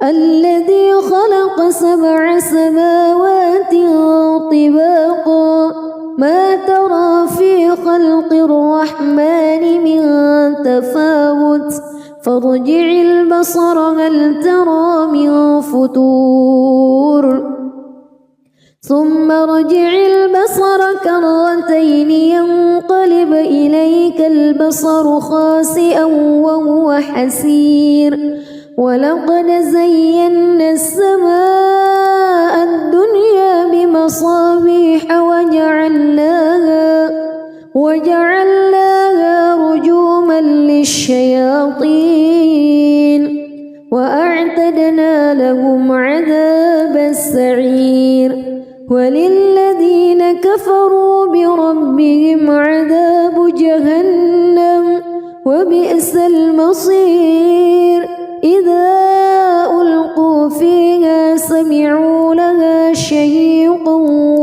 الذي خلق 7 سماوات طباقا ما ترى في خلق الرحمن من تفاوت فارجع البصر هل ترى من فتور ثم ارجع البصر كرتين ينقلب إليك البصر خاسئا وهو حسير. ولقد زينا السماء الدنيا بمصابيح وجعلناها رجوما للشياطين وأعتدنا لهم عذاب السعير. وللذين كفروا بربهم عذاب جهنم وبئس المصير. إذا ألقوا فيها سمعوا لها شهيقا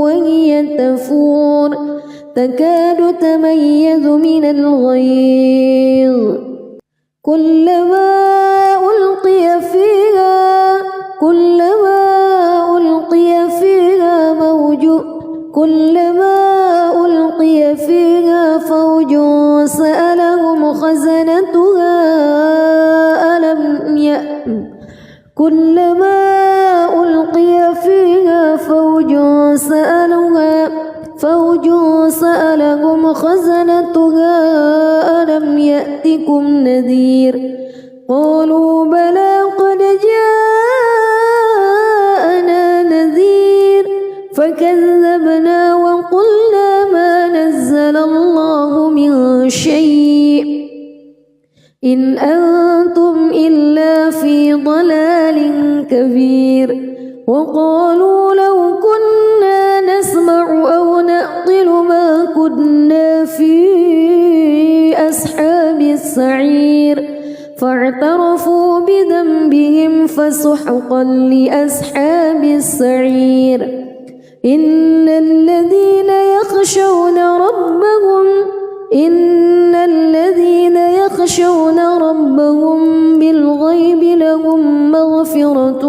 وهي تفور تكاد تميز من الغيظ كلما ألقي فيها فوج سألهم خزنتها ألم يأتكم نذير قالوا بلى قد جاءنا نذير فكذبنا وقلنا ما نزل الله من شيء إن أنتم إلا في ضلال كبير. وقالوا لو كنا نسمع أو نعقل ما كنا في أصحاب السعير فاعترفوا بذنبهم فسحقا لأصحاب السعير. إن الذين يخشون ربهم بالغيب لهم مغفرة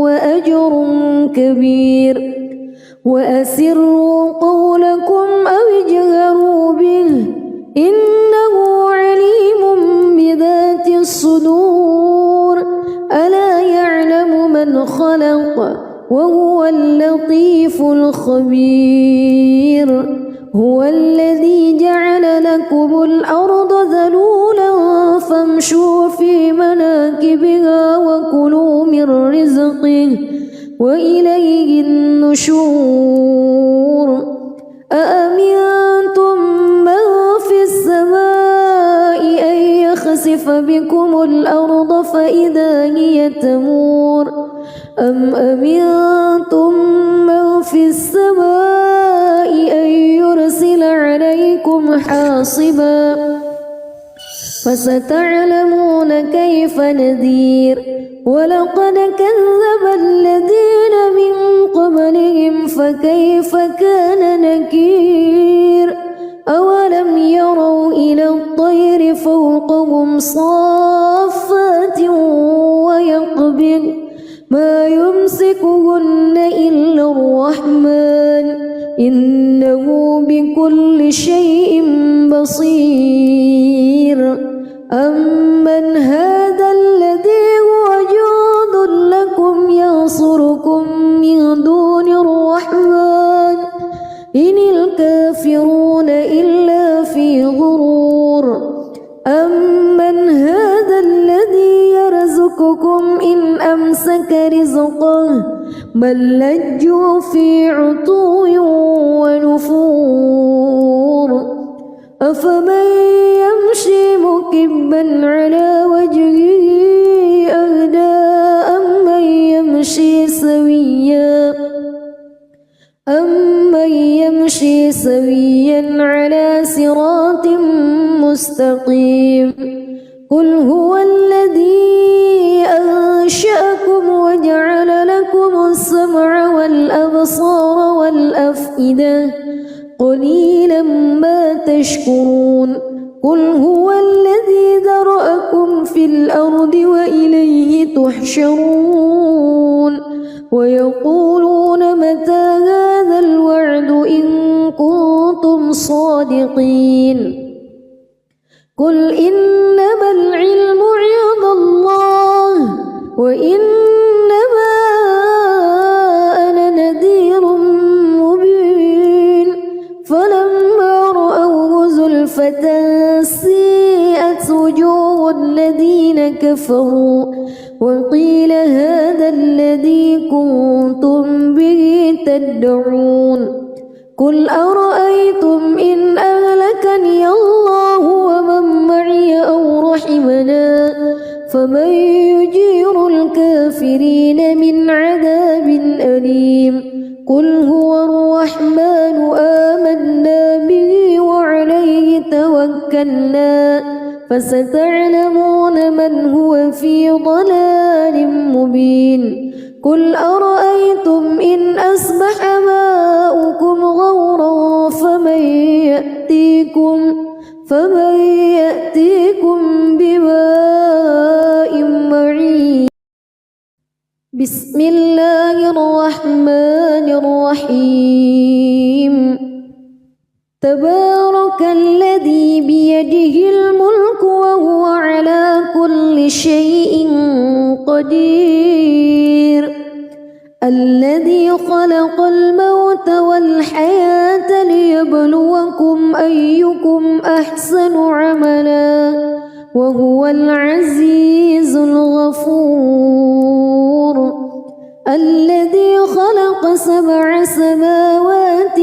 وأجر كبير. وأسروا قولكم أو اجهروا به إنه عليم بذات الصدور. ألا يعلم من خلق وهو اللطيف الخبير. هو الذي جعل لكم الأرض ذلولا فامشوا في مناكبها وكلوا من رزقه وإليه النشور. أأمنتم من في السماء أن يخسف بكم الأرض فإذا هي تمور أم أمنتم من في السماء أن يرسل عليكم حاصبا فستعلمون كيف نذير. ولقد كذب الذين من قبلهم فكيف كان نكير. أولم يروا إلى الطير فوقهم صافات ويقبض ما يمسكهن إلا الرحمن إنه بكل شيء بصير. أمن هذا الذي هو جند لكم ينصركم من دون الرحمن إن الكافرون إلا في غرور. أمن هذا الذي يرزقكم إن أمسك بل لجوا في عتو ونفور أفمن يمشي مكبا على وجهه أهدى أمن يمشي سويا على صراط مستقيم قل هو الذي أنشأكم وجعل لكم السمع والأبصار والأفئدة قليلا ما تشكرون قل هو الذي ذرأكم في الأرض وإليه تحشرون ويقولون متى هذا الوعد إن كنتم صادقين قل إنما العلم عند الله وإنما أنا نذير مبين فلما رأوه زلفة سيئت وجوه الذين كفروا وقيل هذا الذي كنتم به تدعون قل أرأيتم إن أهلكني الله ومن معي أو رحمنا فمن يجير الكافرين من عذاب أليم قل هو الرحمن آمنا به وعليه توكلنا فستعلمون من هو في ضلال مبين قل أرأيتم إن أصبح ماؤكم غورا فمن يأتيكم بماء معين بسم الله الرحمن الرحيم تبارك الذي بيده الملك وهو على كل شيء قدير الذي خلق الموت والحياة ليبلوكم أيكم أحسن عملا وهو العزيز الغفور الذي خلق 7 سماوات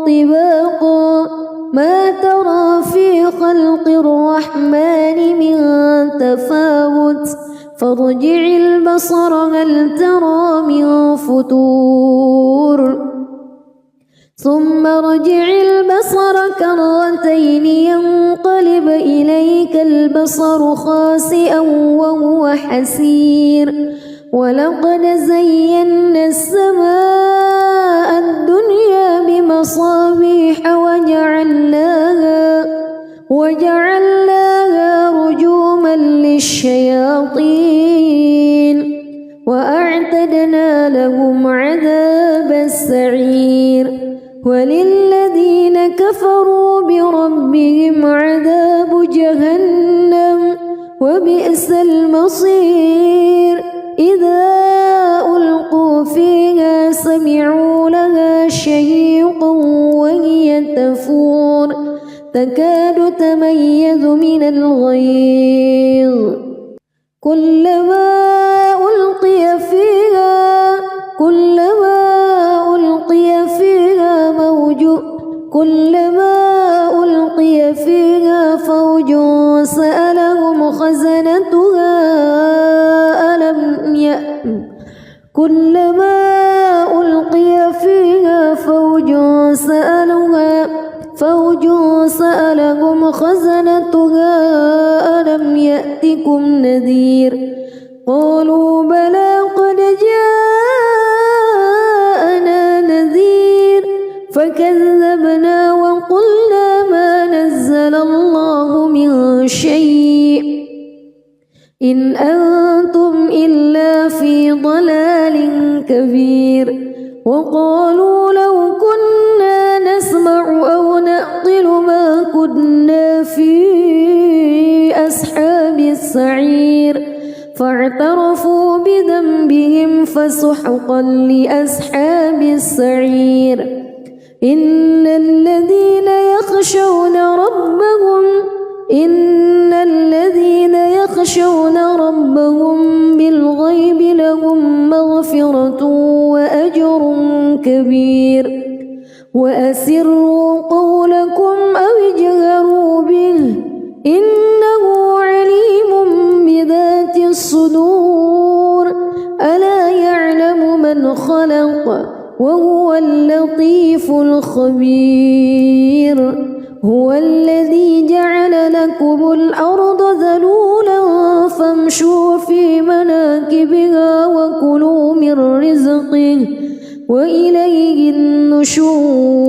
طباقا ما ترى في خلق الرحمن من تفاوت فارجع البصر هل ترى من فتور ثم ارجع البصر كرتين ينقلب إليك البصر خاسئا وهو حسير ولقد زينا السماء الدنيا بمصابيح وجعلناها رجوما للشياطين وأعتدنا لهم عذاب السعير وللذين كفروا بربهم عذاب جهنم وبئس المصير إذا ألقوا فيها سمعوا لها شهيقا وهي تفور تكاد تميز من الغيظ كلما ألقي فيها فوج سألهم خزنتها كلما ألقي فيها فوج سألهم خزنتها ألم يأتكم نذير قالوا بلى قد جاءنا نذير فكذبنا وقلنا ما نزل الله من شيء إن أنتم إلا في ضلال كبير وقالوا لو كنا نسمع أو نعقل ما كنا في أصحاب السعير فاعترفوا بذنبهم فسحقا لأصحاب السعير إن الذين يخشون ربهم بالغيب لهم مغفرة كبير وأسروا قولكم أو اجهروا به إنه عليم بذات الصدور ألا يعلم من خلق وهو اللطيف الخبير هو الذي جعل لكم الأرض ذلولا فامشوا في مناكبها وكلوا من رزقه وإليه النشور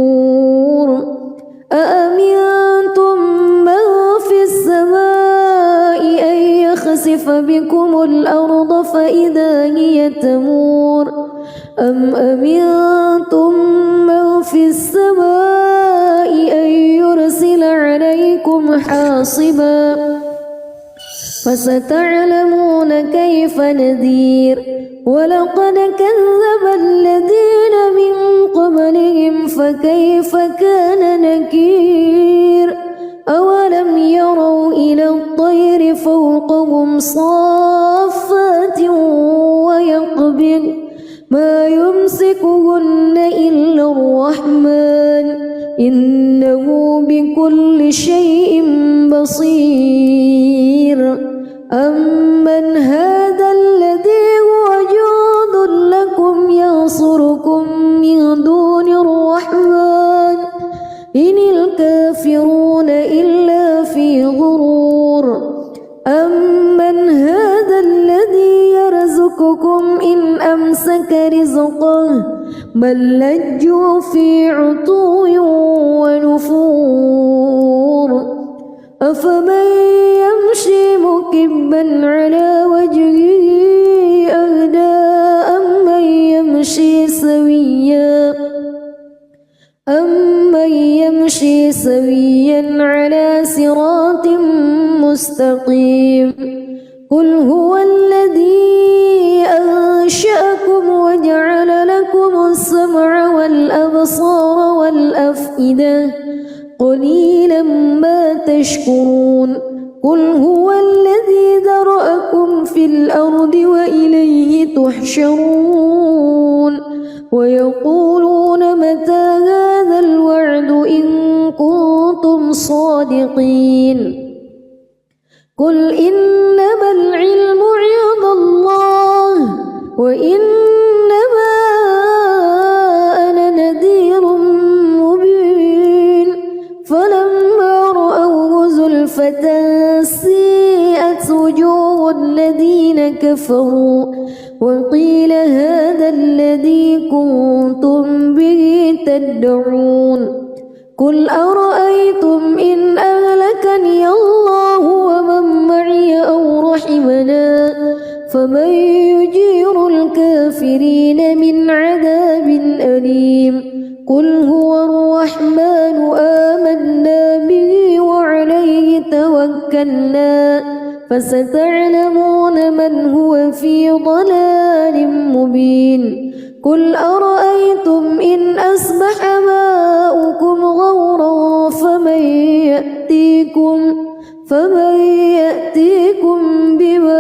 أأمنتم من في السماء أن يخسف بكم الأرض فإذا هي تمور أم أمنتم من في السماء أن يرسل عليكم حاصبا فستعلمون كيف نذير ولقد كذب الذين من قبلهم فكيف كان نكير أولم يروا إلى الطير فوقهم صافات ويقبض ما يمسكهن إلا الرحمن إنه بكل شيء بصير أمن هذا الذي هو جند لكم ينصركم من دون الرحمن إن الكافرون إلا في غرور أمن هذا الذي يرزقكم إن أمسك رزقه بل لجوا في عتو ونفور أفمن يمشي مكبا على وجهه أهدى أمن يمشي سويا على صراط مستقيم قل هو الذي أنشأكم وجعل لكم السمع والأبصار والأفئدة قليلا ما تشكرون قل هو الذي ذرأكم في الأرض وإليه تحشرون ويقولون متى هذا الوعد إن كنتم صادقين قل إنما العلم عند الله وإنما أنا نذير مبين فلما رأوه زلفة سيئت وجوه الذين كفروا وقيل هذا الذي كنتم به تدعون قل أرأيتم إن أهلكني الله ومن معي أو رحمنا فمن يجير الكافرين من عذاب أليم قل هو الرحمن آمنا به وعليه توكلنا فستعلمون من هو في ضلال مبين قل أرأيتم إن أصبح ماؤكم غورا فمن يأتيكم بماء